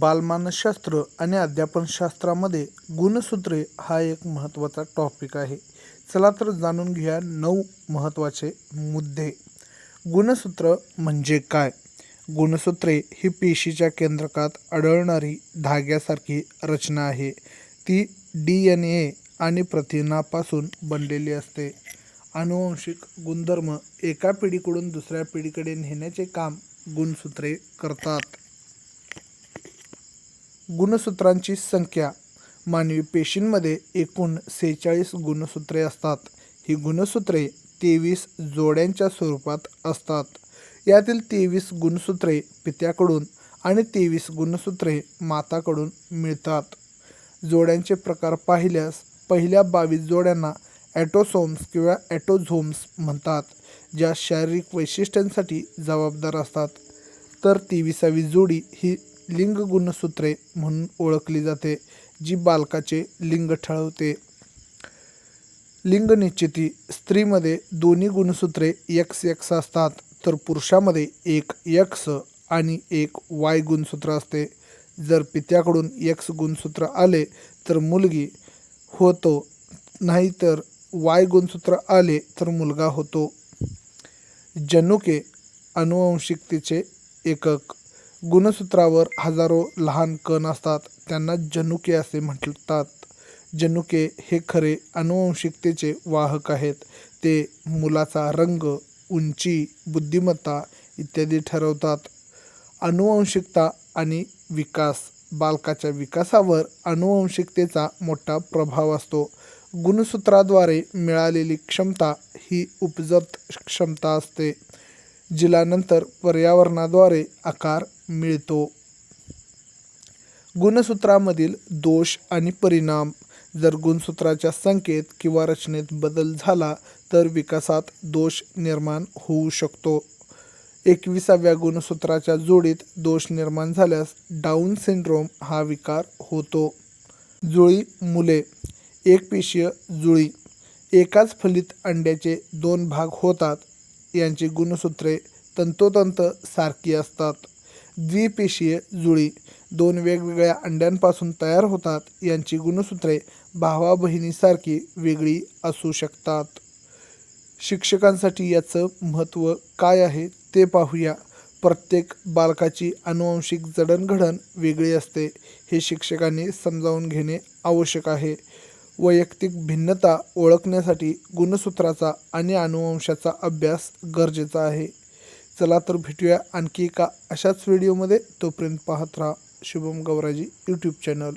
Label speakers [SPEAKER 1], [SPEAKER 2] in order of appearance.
[SPEAKER 1] बालमानसशास्त्र आणि अध्यापनशास्त्रामध्ये गुणसूत्रे हा एक महत्त्वाचा टॉपिक आहे. चला तर जाणून घेऊया 9 महत्त्वाचे मुद्दे. गुणसूत्र म्हणजे काय? गुणसूत्रे ही पेशीच्या केंद्रकात आढळणारी धाग्यासारखी रचना आहे. ती DNA आणि प्रथिनापासून बनलेली असते. आनुवंशिक गुणधर्म एका पिढीकडून दुसऱ्या पिढीकडे नेण्याचे काम गुणसूत्रे करतात. गुणसूत्रांची संख्या. मानवी पेशींमध्ये एकूण 46 गुणसूत्रे असतात. ही गुणसूत्रे 23 जोड्यांच्या स्वरूपात असतात. यातील 23 गुणसूत्रे पित्याकडून आणि 23 गुणसूत्रे माताकडून मिळतात. जोड्यांचे प्रकार पाहिल्यास पहिल्या 22 जोड्यांना ॲटोसोम्स किंवा ॲटोझोम्स म्हणतात, ज्या शारीरिक वैशिष्ट्यांसाठी जबाबदार असतात. तर 23वी जोडी ही लिंग गुणसूत्रे म्हणून ओळखली जाते, जी बालकाचे लिंग ठरवते. लिंग निश्चिती. स्त्रीमध्ये दोन्ही गुणसूत्रे XX असतात, तर पुरुषामध्ये एक X आणि एक Y गुणसूत्र असते. जर पित्याकडून X गुणसूत्र आले तर मुलगी होतो, नाहीतर Y गुणसूत्र आले तर मुलगा होतो. जनुके. आनुवंशिकतेचे एकक. गुणसूत्रावर हजारो लहान कण असतात, त्यांना जनुके असे म्हणतात. जनुके हे खरे आनुवंशिकतेचे वाहक आहेत. ते मुलाचा रंग, उंची, बुद्धिमत्ता इत्यादी ठरवतात. आनुवंशिकता आणि विकास. बालकाच्या विकासावर आनुवंशिकतेचा मोठा प्रभाव असतो. गुणसूत्राद्वारे मिळालेली क्षमता ही उपजत क्षमता असते, जिला नंतर पर्यावरणाद्वारे आकार मिळतो. गुणसूत्रामधील दोष आणि परिणाम. जर गुणसूत्राच्या संख्येत किंवा रचनेत बदल झाला तर विकासात दोष निर्माण होऊ शकतो. 21व्या गुणसूत्राच्या जोडीत दोष निर्माण झाल्यास डाऊन सिंड्रोम हा विकार होतो. जुळी मुले. एकपेशीय जुळी. एकाच फलित अंड्याचे 2 भाग होतात. यांची गुणसूत्रे तंतोतंत सारखी असतात. द्विपेशीय जुळी. 2 वेगवेगळ्या अंड्यांपासून तयार होतात. यांची गुणसूत्रे भावा बहिणीसारखी वेगळी असू शकतात. शिक्षकांसाठी याचं महत्त्व काय आहे ते पाहूया. प्रत्येक बालकाची आनुवंशिक जडणघडण वेगळी असते, हे शिक्षकांनी समजावून घेणे आवश्यक आहे. वैयक्तिक भिन्नता ओळखण्यासाठी गुणसूत्राचा आणि आनुवंशाचा अभ्यास गरजेचा आहे. चला तर भेटूया आणखी एका अशाच व्हिडिओमध्ये. तोपर्यंत पाहत राहा शुभम गवराजी यूट्यूब चॅनल.